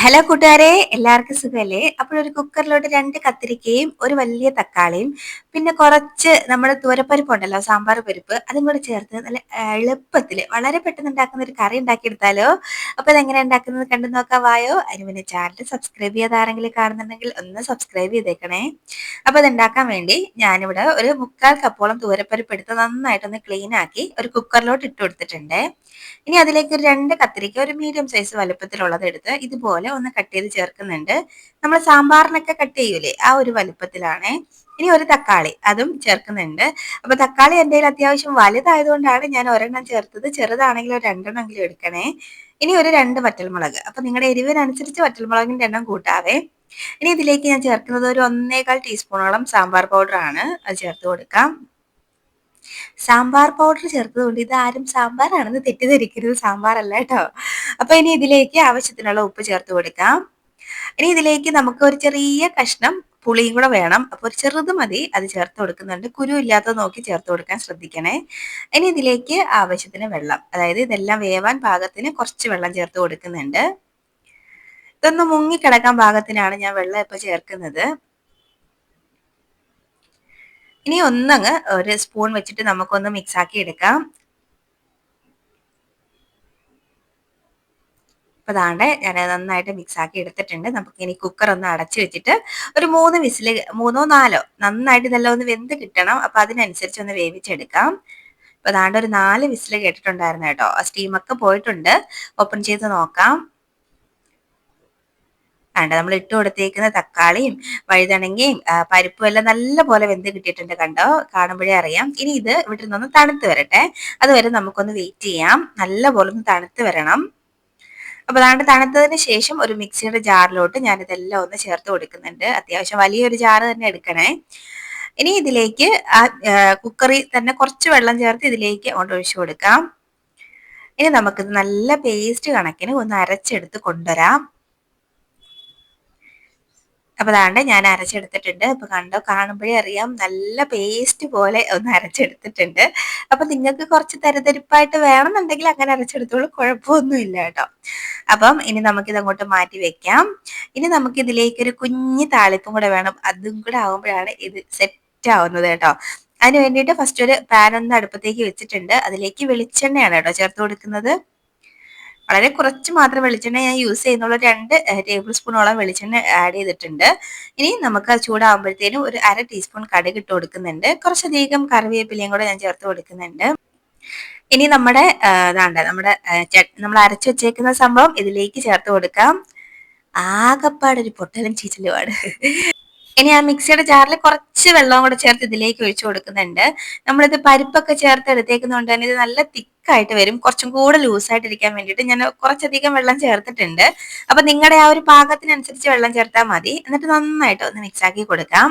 Hello കൂട്ടുകാരെ, എല്ലാവർക്കും സുഖല്ലേ? അപ്പോഴൊരു കുക്കറിലോട്ട് 2 കത്തിരിക്കയും ഒരു വലിയ തക്കാളിയും പിന്നെ കുറച്ച് നമ്മുടെ തുവരപ്പരിപ്പ് ഉണ്ടല്ലോ, സാമ്പാർ പരിപ്പ്, അതും കൂടെ ചേർത്ത് നല്ല എളുപ്പത്തിൽ വളരെ പെട്ടെന്ന് ഉണ്ടാക്കുന്ന ഒരു കറി ഉണ്ടാക്കിയെടുത്താലോ. അപ്പോൾ അതെങ്ങനെ ഉണ്ടാക്കുന്നത് കണ്ടു നോക്കാവായോ. അതിന് പിന്നെ ചാനൽ സബ്സ്ക്രൈബ് ചെയ്യാതെ ആരെങ്കിലും കാണുന്നുണ്ടെങ്കിൽ ഒന്ന് സബ്സ്ക്രൈബ് ചെയ്തേക്കണേ. അപ്പോൾ അത് ഉണ്ടാക്കാൻ വേണ്ടി ഞാനിവിടെ ഒരു 3/4 കപ്പോളം തുവരപ്പരിപ്പ് എടുത്ത് നന്നായിട്ടൊന്ന് ക്ലീൻ ആക്കി ഒരു കുക്കറിലോട്ട് ഇട്ട് കൊടുത്തിട്ടുണ്ട്. ഇനി അതിലേക്ക് ഒരു 2 കത്തിരിക്ക ഒരു മീഡിയം സൈസ് വലുപ്പത്തിലുള്ളത് എടുത്ത് ഇതുപോലെ ഒന്ന് കട്ട് ചെയ്ത് ചേർക്കുന്നുണ്ട്. നമ്മൾ സാമ്പാറിനൊക്കെ കട്ട് ചെയ്യൂലേ, ആ ഒരു വലുപ്പത്തിലാണ്. ഇനി ഒരു തക്കാളി അതും ചേർക്കുന്നുണ്ട്. അപ്പൊ തക്കാളി എൻ്റെ കയ്യിൽ അത്യാവശ്യം വലുതായതുകൊണ്ടാണ് ഞാൻ ഒരെണ്ണം ചേർത്തത്. ചെറുതാണെങ്കിൽ ഒരു 2 എണ്ണമെങ്കിലും എടുക്കണേ. ഇനി ഒരു 2 വറ്റൽമുളക്. അപ്പൊ നിങ്ങളുടെ എരിവിനനുസരിച്ച് വറ്റൽമുളകിന്റെ എണ്ണം കൂട്ടാവേ. ഇനി ഇതിലേക്ക് ഞാൻ ചേർക്കുന്നത് ഒരു 1/4 ടീസ്പൂണോളം സാമ്പാർ പൗഡർ ആണ്. അത് ചേർത്ത് കൊടുക്കാം. സാമ്പാർ പൗഡർ ചേർത്തതുകൊണ്ട് ഇത് ആരും സാമ്പാറാണെന്ന് തെറ്റിദ്ധരിക്കരുത്, സാമ്പാറല്ല കേട്ടോ. അപ്പൊ ഇനി ഇതിലേക്ക് ആവശ്യത്തിനുള്ള ഉപ്പ് ചേർത്ത് കൊടുക്കാം. ഇനി ഇതിലേക്ക് നമുക്ക് ഒരു ചെറിയ കഷ്ണം പുളിയും കൂടെ വേണം. അപ്പൊ ഒരു ചെറുത് മതി, അത് ചേർത്ത് കൊടുക്കുന്നുണ്ട്. കുരു ഇല്ലാത്തത് നോക്കി ചേർത്ത് കൊടുക്കാൻ ശ്രദ്ധിക്കണേ. ഇനി ഇതിലേക്ക് ആവശ്യത്തിന് വെള്ളം, അതായത് ഇതെല്ലാം വേവാൻ പാകത്തിന് കുറച്ച് വെള്ളം ചേർത്ത് കൊടുക്കുന്നുണ്ട്. ഇതൊന്ന് മുങ്ങിക്കിടക്കാൻ പാകത്തിനാണ് ഞാൻ വെള്ളം ഇപ്പൊ ചേർക്കുന്നത്. ഇനി ഒന്നങ്ങ് ഒരു സ്പൂൺ വെച്ചിട്ട് നമുക്കൊന്ന് മിക്സ് ആക്കി എടുക്കാം. അപ്പൊ അതാണ്ട് ഞാൻ നന്നായിട്ട് മിക്സ് ആക്കി എടുത്തിട്ടുണ്ട്. നമുക്ക് ഇനി കുക്കർ ഒന്ന് അടച്ചു വെച്ചിട്ട് ഒരു 3 വിസിൽ, 3ഓ 4ഓ, നന്നായിട്ട് ഇതെല്ലാം ഒന്ന് വെന്ത് കിട്ടണം. അപ്പൊ അതിനനുസരിച്ച് ഒന്ന് വേവിച്ചെടുക്കാം. അപ്പൊ അതാണ്ട് ഒരു 4 വിസിൽ കേട്ടിട്ടുണ്ടായിരുന്നു കേട്ടോ. ആ സ്റ്റീമൊക്കെ പോയിട്ടുണ്ട്. ഓപ്പൺ ചെയ്ത് നോക്കാം. കണ്ടോ, നമ്മൾ ഇട്ട് കൊടുത്തേക്കുന്ന തക്കാളിയും വഴുതനങ്ങയും പരിപ്പും എല്ലാം നല്ല പോലെ വെന്ത് കിട്ടിയിട്ടുണ്ട്. കണ്ടോ, കാണുമ്പോഴേ അറിയാം. ഇനി ഇത് ഇവിടെ നിന്നൊന്ന് തണുത്ത് വരട്ടെ. അതുവരെ നമുക്കൊന്ന് വെയിറ്റ് ചെയ്യാം. നല്ല പോലെ ഒന്ന് തണുത്ത് വരണം. അപ്പൊ അതാണ്ട് തണുത്തതിന് ശേഷം ഒരു മിക്സിയുടെ ജാറിലോട്ട് ഞാൻ ഇതെല്ലാം ഒന്ന് ചേർത്ത് കൊടുക്കുന്നുണ്ട്. അത്യാവശ്യം വലിയൊരു ജാറ് തന്നെ എടുക്കണേ. ഇനി ഇതിലേക്ക് കുക്കറിൽ തന്നെ കുറച്ച് വെള്ളം ചേർത്ത് ഇതിലേക്ക് അങ്ങോട്ട് ഒഴിച്ചു കൊടുക്കാം. ഇനി നമുക്കിത് നല്ല പേസ്റ്റ് കണക്കിന് ഒന്ന് അരച്ചെടുത്ത് കൊണ്ടുവരാം. അപ്പൊ അതാണ്ട് ഞാൻ അരച്ചെടുത്തിട്ടുണ്ട്. അപ്പൊ കണ്ടോ, കാണുമ്പോഴേ അറിയാം നല്ല പേസ്റ്റ് പോലെ ഒന്ന് അരച്ചെടുത്തിട്ടുണ്ട്. അപ്പൊ നിങ്ങൾക്ക് കുറച്ച് തരിതരിപ്പായിട്ട് വേണമെന്നുണ്ടെങ്കിൽ അങ്ങനെ അരച്ചെടുത്തോളൂ, കുഴപ്പമൊന്നുമില്ല കേട്ടോ. അപ്പം ഇനി നമുക്കിത് അങ്ങോട്ട് മാറ്റി വെക്കാം. ഇനി നമുക്ക് ഇതിലേക്ക് ഒരു കുഞ്ഞ് താളിപ്പും കൂടെ വേണം. അതും കൂടെ ആകുമ്പോഴാണ് ഇത് സെറ്റ് ആവുന്നത് കേട്ടോ. അതിന് വേണ്ടിയിട്ട് ഫസ്റ്റ് ഒരു പാൻ ഒന്ന് അടുപ്പത്തേക്ക് വെച്ചിട്ടുണ്ട്. അതിലേക്ക് വെളിച്ചെണ്ണയാണ് കേട്ടോ ചേർത്ത് കൊടുക്കുന്നത്. വളരെ കുറച്ച് മാത്രം വെളിച്ചെണ്ണ ഞാൻ യൂസ് ചെയ്യുന്നുള്ള. 2 ടേബിൾ സ്പൂണോളം വെളിച്ചെണ്ണ ആഡ് ചെയ്തിട്ടുണ്ട്. ഇനി നമുക്ക് അത് ചൂടാകുമ്പോഴത്തേനും ഒരു 1/2 ടീസ്പൂൺ കടുക് ഇട്ട് കൊടുക്കുന്നുണ്ട്. കുറച്ചധികം കറിവേപ്പിലയും കൂടെ ഞാൻ ചേർത്ത് കൊടുക്കുന്നുണ്ട്. ഇനി നമ്മുടെ നമ്മൾ അരച്ചു വെച്ചേക്കുന്ന സംഭവം ഇതിലേക്ക് ചേർത്ത് കൊടുക്കാം. ആകപ്പാടൊരു പൊട്ടലും ചീച്ചലുമാണ്. ഇനി ആ മിക്സിയുടെ ജാറിൽ കുറച്ച് വെള്ളവും കൂടെ ചേർത്ത് ഇതിലേക്ക് ഒഴിച്ചു കൊടുക്കുന്നുണ്ട്. നമ്മളിത് പരിപ്പൊക്കെ ചേർത്ത് എടുത്തേക്കുന്നതുകൊണ്ട് തന്നെ ഇത് നല്ല തിക്കായിട്ട് വരും. കുറച്ചും കൂടെ ലൂസായിട്ടിരിക്കാൻ വേണ്ടിയിട്ട് ഞാൻ കുറച്ചധികം വെള്ളം ചേർത്തിട്ടുണ്ട്. അപ്പൊ നിങ്ങളുടെ ആ ഒരു പാകത്തിനനുസരിച്ച് വെള്ളം ചേർത്താൽ മതി. എന്നിട്ട് നന്നായിട്ട് ഒന്ന് മിക്സ് ആക്കി കൊടുക്കാം.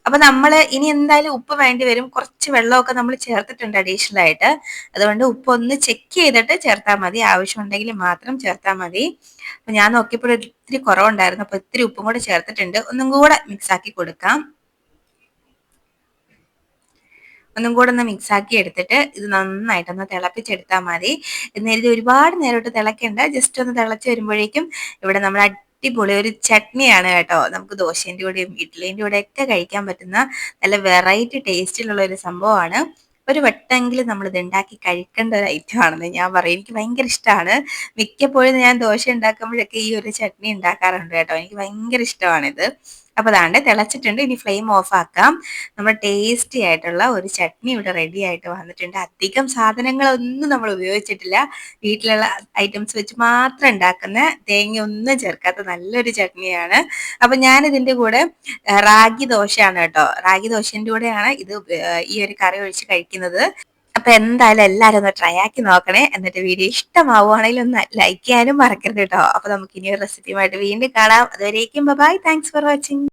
അപ്പൊ നമ്മൾ ഇനി എന്തായാലും ഉപ്പ് വേണ്ടി വരും. കുറച്ച് വെള്ളമൊക്കെ നമ്മൾ ചേർത്തിട്ടുണ്ട് അഡീഷണൽ ആയിട്ട്. അതുകൊണ്ട് ഉപ്പ് ഒന്ന് ചെക്ക് ചെയ്തിട്ട് ചേർത്താൽ മതി. ആവശ്യമുണ്ടെങ്കിൽ മാത്രം ചേർത്താൽ മതി. അപ്പൊ ഞാൻ നോക്കിയപ്പോൾ ഇത്തിരി കുറവുണ്ടായിരുന്നു. അപ്പൊ ഇത്തിരി ഉപ്പും കൂടെ ചേർത്തിട്ടുണ്ട്. ഒന്നും കൂടെ മിക്സ് ആക്കി കൊടുക്കാം. ഒന്നും കൂടെ ഒന്ന് മിക്സ് ആക്കി എടുത്തിട്ട് ഇത് നന്നായിട്ടൊന്ന് തിളപ്പിച്ചെടുത്താൽ മതി. ഇത് ഒരുപാട് നേരോട്ട് തിളക്കണ്ട. ജസ്റ്റ് ഒന്ന് തിളച്ച് വരുമ്പോഴേക്കും ഇവിടെ നമ്മൾ അടിപൊളി ഒരു ചട്നിയാണ് കേട്ടോ. നമുക്ക് ദോശേന്റെ കൂടെയും ഇഡ്ഡലിന്റെ കൂടെ ഒക്കെ കഴിക്കാൻ പറ്റുന്ന നല്ല വെറൈറ്റി ടേസ്റ്റിലുള്ള ഒരു സംഭവമാണ്. ഒരു വട്ടെങ്കിലും നമ്മൾ ഇത് ഉണ്ടാക്കി കഴിക്കേണ്ട ഒരു ഐറ്റം ആണെന്ന് ഞാൻ പറയും. എനിക്ക് ഭയങ്കര ഇഷ്ടമാണ്. മിക്കപ്പോഴും ഞാൻ ദോശ ഉണ്ടാക്കുമ്പോഴൊക്കെ ഈ ഒരു ചട്നി ഉണ്ടാക്കാറുണ്ട് കേട്ടോ. എനിക്ക് ഭയങ്കര ഇഷ്ടമാണിത്. അപ്പൊ അതാണ്ട് തിളച്ചിട്ടുണ്ട്. ഇനി ഫ്ലെയിം ഓഫ് ആക്കാം. നമ്മൾ ടേസ്റ്റി ആയിട്ടുള്ള ഒരു ചട്നി ഇവിടെ റെഡി ആയിട്ട് വന്നിട്ടുണ്ട്. അധികം സാധനങ്ങളൊന്നും നമ്മൾ ഉപയോഗിച്ചിട്ടില്ല. വീട്ടിലുള്ള ഐറ്റംസ് വെച്ച് മാത്രം ഉണ്ടാക്കുന്ന, തേങ്ങ ഒന്നും ചേർക്കാത്ത നല്ലൊരു ചട്നിയാണ്. അപ്പൊ ഞാൻ ഇതിന്റെ കൂടെ റാഗി ദോശയാണ് കേട്ടോ. റാഗി ദോശന്റെ കൂടെയാണ് ഇത് ഈ ഒരു കറി ഒഴിച്ച് കഴിക്കുന്നത്. അപ്പൊ എന്തായാലും എല്ലാരും ഒന്ന് ട്രൈ ആക്കി നോക്കണേ. എന്നിട്ട് വീഡിയോ ഇഷ്ടമാവുകയാണെങ്കിൽ ഒന്ന് ലൈക്ക് ചെയ്യാനും മറക്കരുത് കേട്ടോ. അപ്പൊ നമുക്ക് ഇനി ഒരു റെസിപ്പിയുമായിട്ട് വീണ്ടും കാണാം. അതുവരേക്കും ബൈ. Thanks for watching.